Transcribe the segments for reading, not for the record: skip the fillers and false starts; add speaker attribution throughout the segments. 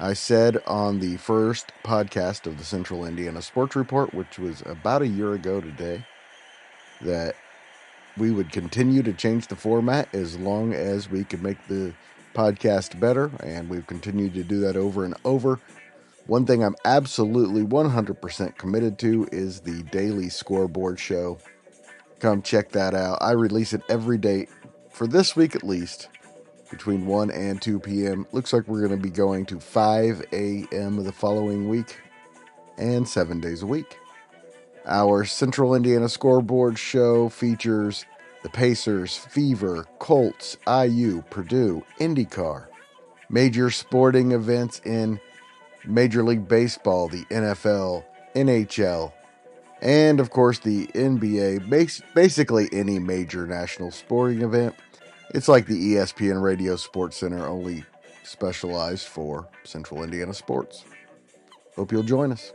Speaker 1: I said on the first podcast of the Central Indiana Sports Report, which was about a year ago today, that we would continue to change the format as long as we could make the podcast better, and we've continued to do that over and over. One thing I'm absolutely 100% committed to is the daily scoreboard show. Come check that out. I release it every day for this week at least, between 1 and 2 p.m. Looks like we're going to be going to 5 a.m. the following week and 7 days a week. Our Central Indiana Scoreboard show features the Pacers, Fever, Colts, IU, Purdue, IndyCar, major sporting events in Major League Baseball, the NFL, NHL, and of course the NBA, basically any major national sporting event. It's like the ESPN Radio Sports Center, only specialized for Central Indiana sports. Hope you'll join us.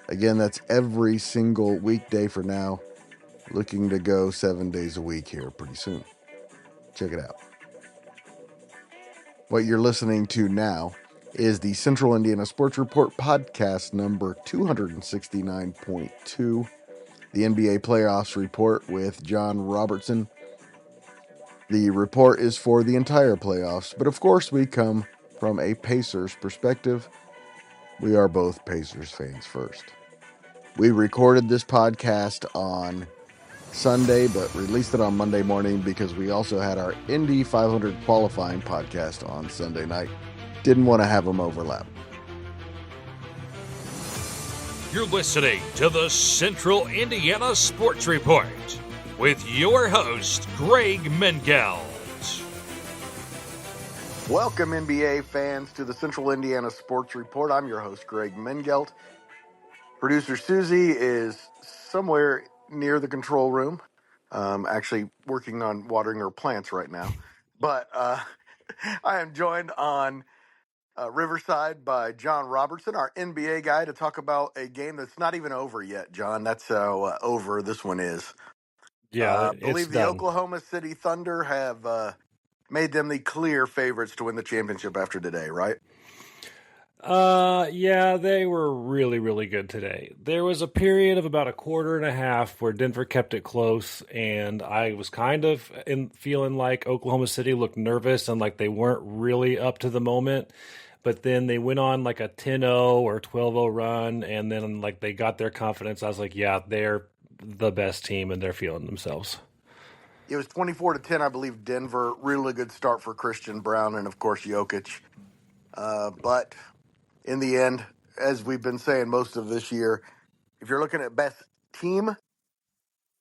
Speaker 1: Again, that's every single weekday for now. Looking to go 7 days a week here pretty soon. Check it out. What you're listening to now is the Central Indiana Sports Report podcast number 269.2, the NBA playoffs report with John Robertson. The report is for the entire playoffs, but of course we come from a Pacers perspective. We are both Pacers fans first. We recorded this podcast on Sunday, but released it on Monday morning because we also had our Indy 500 qualifying podcast on Sunday night. Didn't want to have them overlap.
Speaker 2: You're listening to the Central Indiana Sports Report with your host, Greg Mengelt.
Speaker 1: Welcome, NBA fans, to the Central Indiana Sports Report. I'm your host, Greg Mengelt. Producer Susie is somewhere near the control room, actually working on watering her plants right now. But I am joined on Riverside by John Robertson, our NBA guy, to talk about a game that's not even over yet, John. That's how over this one is.
Speaker 3: Yeah,
Speaker 1: I
Speaker 3: it's
Speaker 1: believe the
Speaker 3: done.
Speaker 1: Oklahoma City Thunder have made them the clear favorites to win the championship after today, right?
Speaker 3: Yeah, they were really, really good today. There was a period of about a quarter and a half where Denver kept it close, and I was kind of feeling like Oklahoma City looked nervous and like they weren't really up to the moment. But then they went on like a 10-0 or 12-0 run, and then like they got their confidence. I was like, yeah, they're the best team, and they're feeling themselves.
Speaker 1: It was 24-10, I believe, Denver. Really good start for Christian Brown and, of course, Jokic. But in the end, as we've been saying most of this year, if you're looking at best team,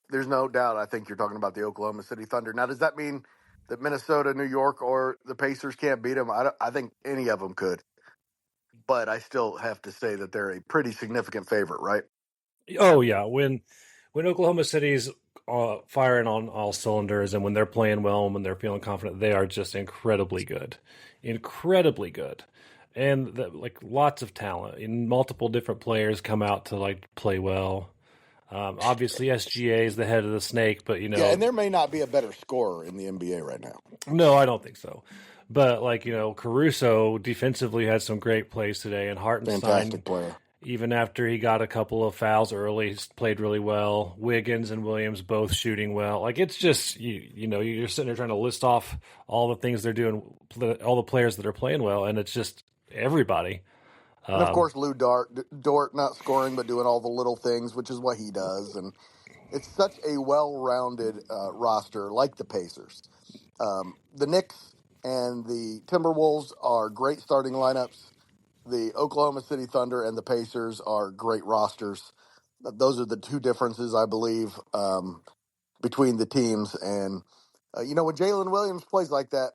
Speaker 1: there's no doubt I think you're talking about the Oklahoma City Thunder. Now, does that mean that Minnesota, New York, or the Pacers can't beat them? I think any of them could. But I still have to say that they're a pretty significant favorite, right?
Speaker 3: Oh yeah, when Oklahoma City's firing on all cylinders, and when they're playing well and when they're feeling confident, they are just incredibly good, and like lots of talent. And multiple different players come out to like play well. Obviously, SGA is the head of the snake, but
Speaker 1: Yeah, and there may not be a better scorer in the NBA right now.
Speaker 3: no, I don't think so. But like Caruso defensively had some great plays today, and Hartenstein,
Speaker 1: Fantastic player.
Speaker 3: even after he got a couple of fouls early, played really well. Wiggins and Williams both shooting well. Like it's just you're sitting there trying to list off all the things they're doing, all the players that are playing well, and it's just everybody.
Speaker 1: And of course, Lou Dort not scoring but doing all the little things, which is what he does. And it's such a well-rounded roster, like the Pacers. The Knicks and the Timberwolves are great starting lineups. The Oklahoma City Thunder and the Pacers are great rosters. Those are the two differences, I believe, between the teams. And, when Jalen Williams plays like that,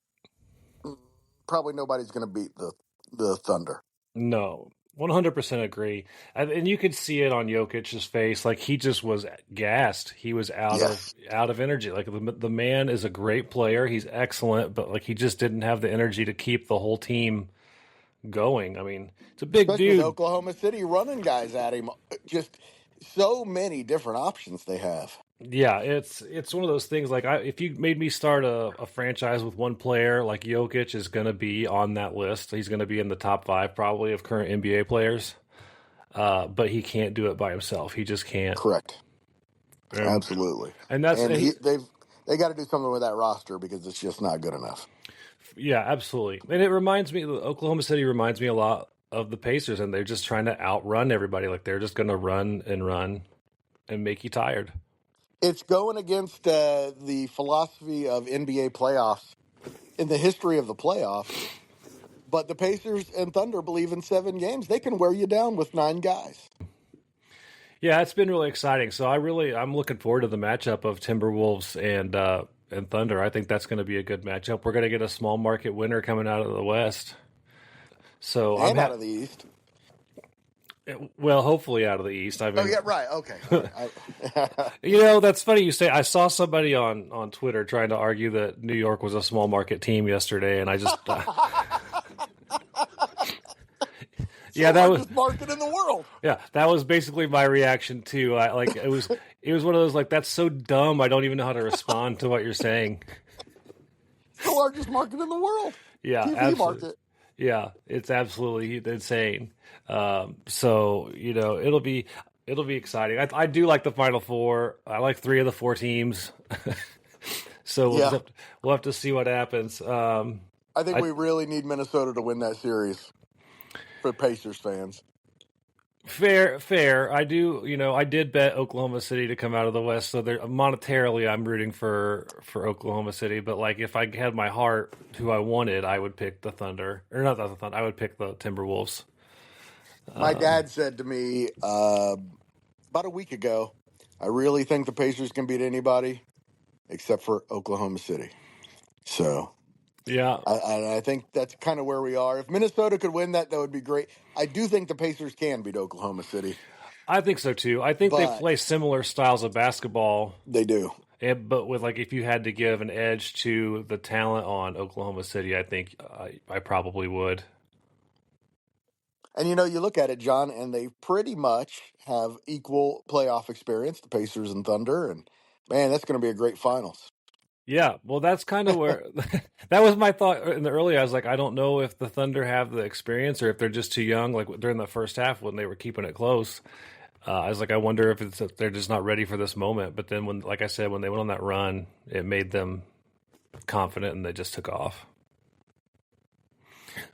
Speaker 1: probably nobody's going to beat the Thunder.
Speaker 3: No, 100% agree. And you could see it on Jokic's face. Like he just was gassed. He was out of energy. Like the man is a great player. He's excellent, but like he just didn't have the energy to keep the whole team going. I mean, it's a big
Speaker 1: Especially
Speaker 3: dude.
Speaker 1: with Oklahoma City running guys at him. Just so many different options they have.
Speaker 3: Yeah, it's one of those things. Like, if you made me start a franchise with one player, like Jokic is going to be on that list. He's going to be in the top five probably of current NBA players. But he can't do it by himself. He just can't.
Speaker 1: Correct.
Speaker 3: Um,
Speaker 1: Absolutely.
Speaker 3: and that's
Speaker 1: And
Speaker 3: and he,
Speaker 1: they got to do something with that roster because it's just not good enough.
Speaker 3: yeah, absolutely. And it reminds me, Oklahoma City reminds me a lot of the Pacers, and they're just trying to outrun everybody. Like they're just going to run and make you tired.
Speaker 1: It's going against the philosophy of NBA playoffs in the history of the playoffs. But the Pacers and Thunder believe in 7 games. They can wear you down with 9 guys.
Speaker 3: Yeah, it's been really exciting. So I'm looking forward to the matchup of Timberwolves and Thunder. I think that's going to be a good matchup. We're going to get a small market winner coming out of the West. So
Speaker 1: And out of the East.
Speaker 3: well, hopefully out of the East. I mean,
Speaker 1: Oh, yeah, right. Okay.
Speaker 3: That's funny you say. I saw somebody on Twitter trying to argue that New York was a small market team yesterday, and I just yeah, that was
Speaker 1: market in the world.
Speaker 3: Yeah, that was basically my reaction too. It was one of those like, that's so dumb. I don't even know how to respond to what you're saying.
Speaker 1: The largest market in the world.
Speaker 3: Yeah,
Speaker 1: TV
Speaker 3: absolutely.
Speaker 1: market.
Speaker 3: Yeah, it's absolutely insane. So it'll be exciting. I do like the Final Four. I like 3 of the 4 teams. So we'll have to see what happens.
Speaker 1: I think we really need Minnesota to win that series for Pacers fans.
Speaker 3: Fair. I do. I did bet Oklahoma City to come out of the West, so monetarily I'm rooting for Oklahoma City. But like, if I had my heart, who I wanted, I would pick the Thunder, or not the Thunder. I would pick the Timberwolves.
Speaker 1: My dad said to me about a week ago, "I really think the Pacers can beat anybody except for Oklahoma City." So.
Speaker 3: Yeah,
Speaker 1: I think that's kind of where we are. If Minnesota could win that would be great. I do think the Pacers can beat Oklahoma City.
Speaker 3: I think so too. I think they play similar styles of basketball.
Speaker 1: They do.
Speaker 3: But with, like, if you had to give an edge to the talent on Oklahoma City, I think I probably would.
Speaker 1: And you look at it, John, and they pretty much have equal playoff experience, the Pacers and Thunder, and man, that's going to be a great finals.
Speaker 3: Yeah, well, that's kind of where that was my thought in the early. I was like, I don't know if the Thunder have the experience or if they're just too young. Like during the first half when they were keeping it close, I was like, I wonder if they're just not ready for this moment. But then like I said, when they went on that run, it made them confident and they just took off.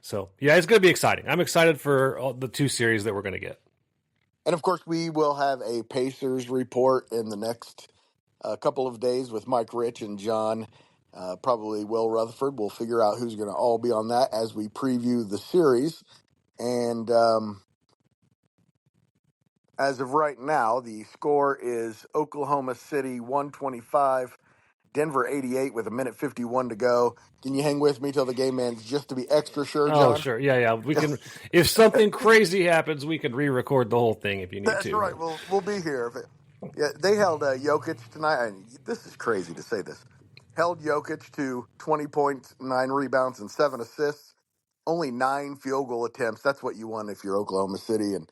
Speaker 3: So yeah, it's going to be exciting. I'm excited for all the 2 series that we're going to get.
Speaker 1: And of course, we will have a Pacers report in the next couple of days with Mike Rich and John, probably Will Rutherford. We'll figure out who's going to all be on that as we preview the series. And as of right now, the score is Oklahoma City 125, Denver 88 with 1:51 to go. Can you hang with me till the game ends just to be extra sure, John?
Speaker 3: Oh, sure. Yeah. We can. If something crazy happens, we can re-record the whole thing if you need to.
Speaker 1: That's right. We'll be here. Yeah, they held Jokic tonight. And this is crazy to say this. Held Jokic to 20 points, 9 rebounds, and 7 assists. Only 9 field goal attempts. That's what you want if you're Oklahoma City. And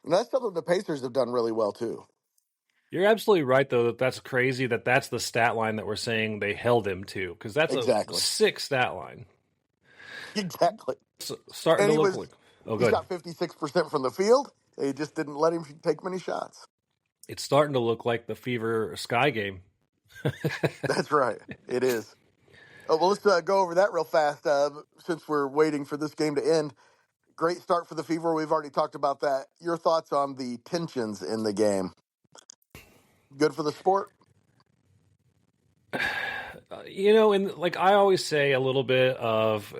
Speaker 1: that's something the Pacers have done really well, too.
Speaker 3: You're absolutely right, though, that's crazy that's the stat line that we're saying they held him to, because that's a sick stat line.
Speaker 1: Exactly.
Speaker 3: Starting to look like...
Speaker 1: Oh, good. He's got 56% from the field. They just didn't let him take many shots.
Speaker 3: It's starting to look like the Fever Sky game.
Speaker 1: That's right. It is. Oh, well, let's go over that real fast since we're waiting for this game to end. Great start for the Fever. We've already talked about that. Your thoughts on the tensions in the game? Good for the sport?
Speaker 3: And like I always say, a little bit of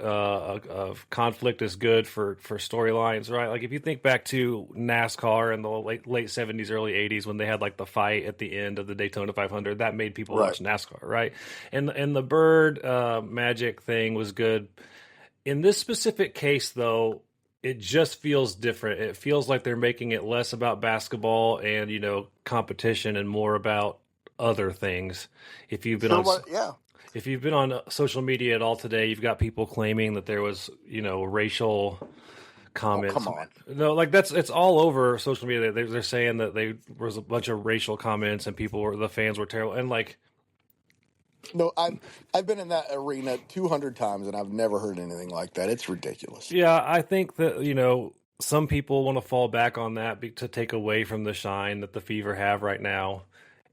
Speaker 3: conflict is good for storylines, right? Like if you think back to NASCAR in the late 70s, early 80s, when they had like the fight at the end of the Daytona 500, that made people watch NASCAR, right? And the Bird Magic thing was good. In this specific case, though, it just feels different. It feels like they're making it less about basketball and competition and more about other things. If you've been if you've been on social media at all today, you've got people claiming that there was racial comments.
Speaker 1: come on.
Speaker 3: No, like it's all over social media. They're saying that there was a bunch of racial comments and the fans were terrible. And like,
Speaker 1: No, I've been in that arena 200 times and I've never heard anything like that. It's ridiculous.
Speaker 3: yeah, I think that, some people want to fall back on that to take away from the shine that the Fever have right now.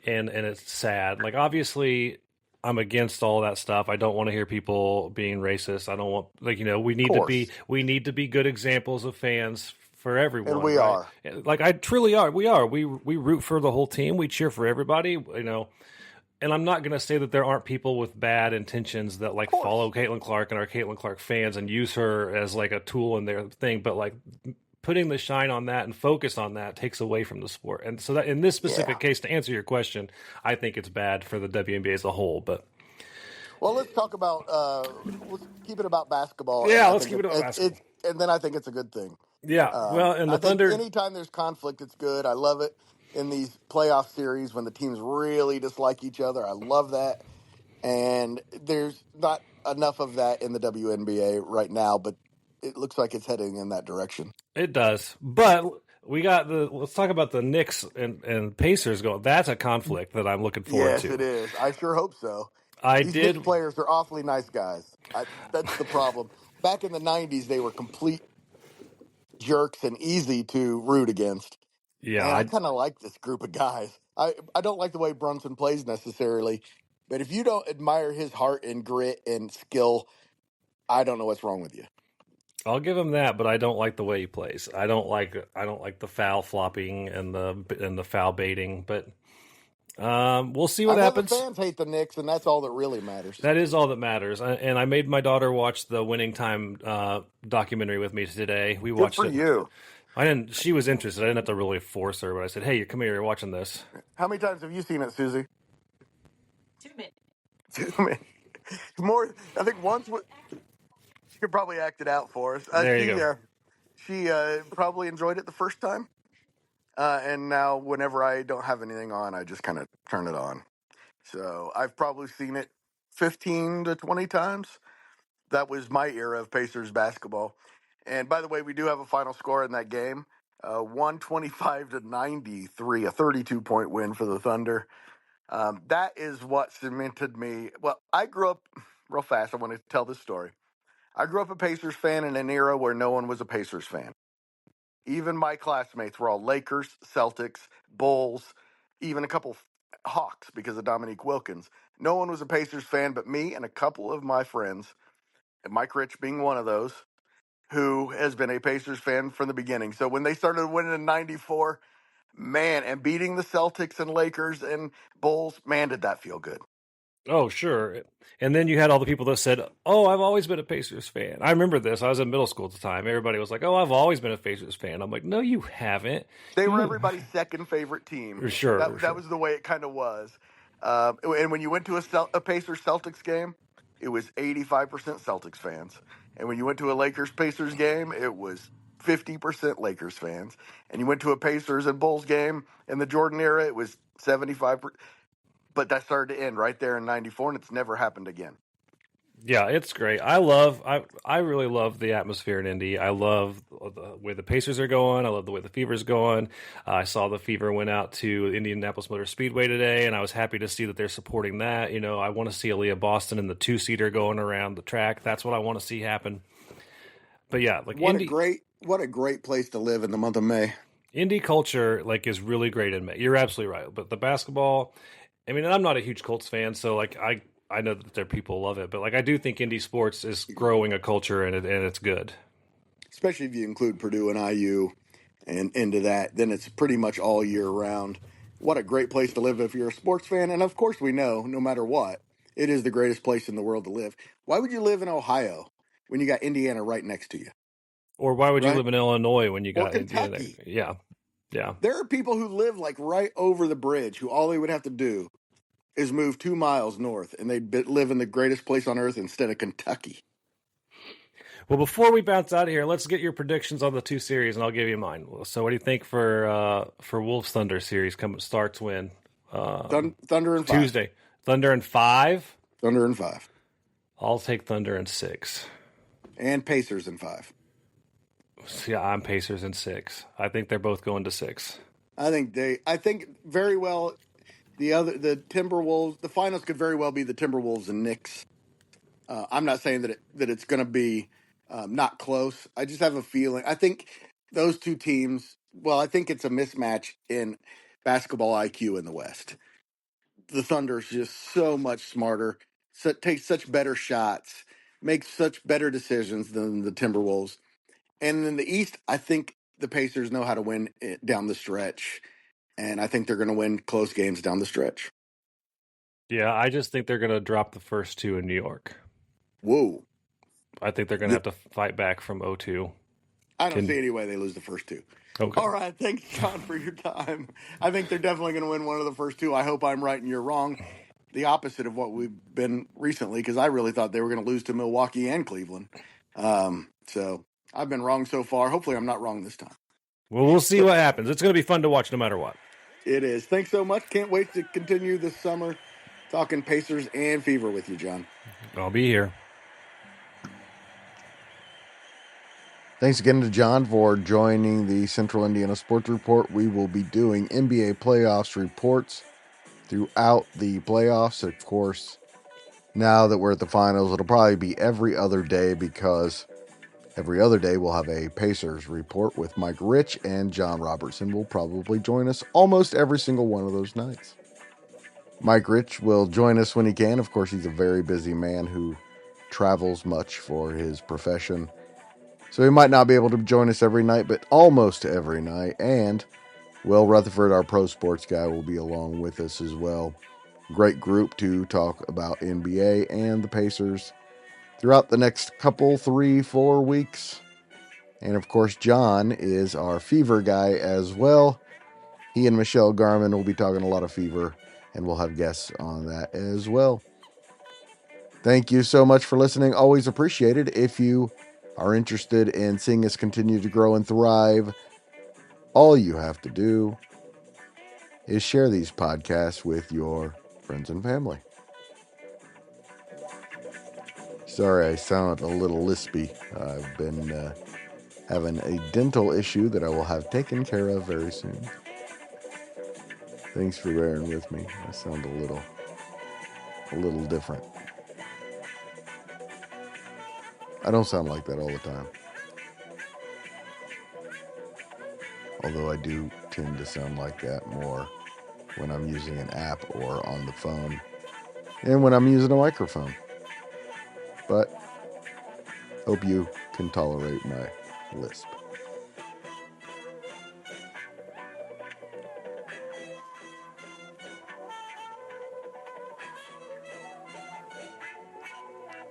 Speaker 3: And it's sad. Like, obviously, I'm against all that stuff. I don't want to hear people being racist. I don't want, we need to be good examples of fans for everyone.
Speaker 1: And we
Speaker 3: right?
Speaker 1: are.
Speaker 3: Like, I truly are. We are. We root for the whole team. We cheer for everybody. And I'm not going to say that there aren't people with bad intentions that like follow Caitlin Clark and are Caitlin Clark fans and use her as like a tool in their thing. But like putting the shine on that and focus on that takes away from the sport. And so that in this specific case, to answer your question, I think it's bad for the WNBA as a whole. But
Speaker 1: well, let's talk about let's keep it about basketball.
Speaker 3: Yeah, let's keep it about basketball.
Speaker 1: And then I think it's a good thing.
Speaker 3: Yeah, well, and the
Speaker 1: I think
Speaker 3: Thunder.
Speaker 1: Anytime there's conflict, it's good. I love it in these playoff series when the teams really dislike each other. I love that. And there's not enough of that in the WNBA right now, but it looks like it's heading in that direction.
Speaker 3: It does. But let's talk about the Knicks and Pacers going. That's a conflict that I'm looking forward to.
Speaker 1: Yes, it is. I sure hope so. These Knicks players are awfully nice guys. That's the problem. Back in the 90s, they were complete jerks and easy to root against.
Speaker 3: Yeah,
Speaker 1: and I kind of like this group of guys. I don't like the way Brunson plays necessarily, but if you don't admire his heart and grit and skill, I don't know what's wrong with you.
Speaker 3: I'll give him that, but I don't like the way he plays. I don't like the foul flopping and the foul baiting. But we'll see what happens.
Speaker 1: The fans hate the Knicks, and that's all that really matters.
Speaker 3: That is all that matters. And I made my daughter watch the Winning Time documentary with me today. We watched it.
Speaker 1: Good for you.
Speaker 3: I didn't. She was interested. I didn't have to really force her, but I said, "Hey, come here. You're watching this."
Speaker 1: How many times have you seen it, Susie?
Speaker 4: 2 minutes.
Speaker 1: 2 minutes. More. I think once. She could probably act it out for us.
Speaker 3: There you go.
Speaker 1: She probably enjoyed it the first time, and now whenever I don't have anything on, I just kind of turn it on. So I've probably seen it 15 to 20 times. That was my era of Pacers basketball. And by the way, we do have a final score in that game, 125-93, a 32-point win for the Thunder. That is what cemented me. Well, I grew up real fast. I want to tell this story. I grew up a Pacers fan in an era where no one was a Pacers fan. Even my classmates were all Lakers, Celtics, Bulls, even a couple Hawks because of Dominique Wilkins. No one was a Pacers fan but me and a couple of my friends, and Mike Rich being one of those, who has been a Pacers fan from the beginning. So when they started winning in 94, man, and beating the Celtics and Lakers and Bulls, man, did that feel good.
Speaker 3: Oh, sure. And then you had all the people that said, "Oh, I've always been a Pacers fan." I remember this. I was in middle school at the time. Everybody was like, "Oh, I've always been a Pacers fan." I'm like, "No, you haven't."
Speaker 1: They were everybody's second favorite team.
Speaker 3: Sure.
Speaker 1: That was the way it kind of was. And when you went to a Pacers-Celtics game, it was 85% Celtics fans. And when you went to a Lakers-Pacers game, it was 50% Lakers fans. And you went to a Pacers and Bulls game in the Jordan era, it was 75%. But that started to end right there in 94, and it's never happened again.
Speaker 3: Yeah, it's great. I really love the atmosphere in Indy. I love the way the Pacers are going. I love the way the Fever's going. I saw the Fever went out to Indianapolis Motor Speedway today, and I was happy to see that they're supporting that. I want to see Aaliyah Boston in the 2-seater going around the track. That's what I want to see happen. But yeah, like
Speaker 1: what a great place to live in the month of May.
Speaker 3: Indy culture is really great in May. You're absolutely right. But the basketball, I mean, I'm not a huge Colts fan, so I know that there people love it, but I do think Indy sports is growing a culture and it's good.
Speaker 1: Especially if you include Purdue and IU and into that, then it's pretty much all year round. What a great place to live if you're a sports fan. And of course we know, no matter what, it is the greatest place in the world to live. Why would you live in Ohio when you got Indiana right next to you?
Speaker 3: Or why would you live in Illinois when you got
Speaker 1: Kentucky?
Speaker 3: Indiana? Yeah. Yeah.
Speaker 1: There are people who live right over the bridge who all they would have to do is move 2 miles north, and they'd live in the greatest place on earth instead of Kentucky.
Speaker 3: Well, before we bounce out of here, let's get your predictions on the 2 series, and I'll give you mine. So, what do you think for Wolves Thunder series starts when?
Speaker 1: Thunder and 5.
Speaker 3: Tuesday. Thunder and 5.
Speaker 1: Thunder and 5.
Speaker 3: I'll take Thunder and 6.
Speaker 1: And Pacers and 5.
Speaker 3: Yeah, I'm Pacers in 6. I think they're both going to 6.
Speaker 1: I think very well the Timberwolves, the finals could very well be the Timberwolves and Knicks. I'm not saying that it's going to be not close. I just have a feeling. I think those two teams. Well, I think it's a mismatch in basketball IQ in the West. The Thunder's just so much smarter, takes such better shots, makes such better decisions than the Timberwolves. And in the East, I think the Pacers know how to win it down the stretch, and I think they're going to win close games down the stretch.
Speaker 3: Yeah, I just think they're going to drop the first 2 in New York.
Speaker 1: Whoa.
Speaker 3: I think they're going to have to fight back from 0-2.
Speaker 1: I don't see any way they lose the first 2.
Speaker 3: Okay.
Speaker 1: All right. Thanks, John, for your time. I think they're definitely going to win one of the first 2. I hope I'm right and you're wrong. The opposite of what we've been recently, because I really thought they were going to lose to Milwaukee and Cleveland. So I've been wrong so far. Hopefully, I'm not wrong this time.
Speaker 3: Well, we'll see what happens. It's going to be fun to watch no matter what.
Speaker 1: It is. Thanks so much. Can't wait to continue this summer talking Pacers and Fever with you, John.
Speaker 3: I'll be here.
Speaker 1: Thanks again to John for joining the Central Indiana Sports Report. We will be doing NBA playoffs reports throughout the playoffs. Of course, now that we're at the finals, it'll probably be every other day because every other day we'll have a Pacers report with Mike Rich, and John Robertson will probably join us almost every single one of those nights. Mike Rich will join us when he can. Of course, he's a very busy man who travels much for his profession. So he might not be able to join us every night, but almost every night. And Will Rutherford, our pro sports guy, will be along with us as well. Great group to talk about NBA and the Pacers throughout the next couple, 3-4 weeks. And of course, John is our Fever guy as well. He and Michelle Garman will be talking a lot of Fever, and we'll have guests on that as well. Thank you so much for listening. Always appreciated. If you are interested in seeing us continue to grow and thrive, all you have to do is share these podcasts with your friends and family. Sorry, I sound a little lispy. I've been having a dental issue that I will have taken care of very soon. Thanks for bearing with me. I sound a little different. I don't sound like that all the time. Although I do tend to sound like that more when I'm using an app or on the phone and when I'm using a microphone. But hope you can tolerate my lisp.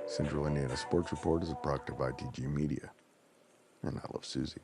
Speaker 1: Central Indiana Sports Report is a product of ITG Media, and I love Susie.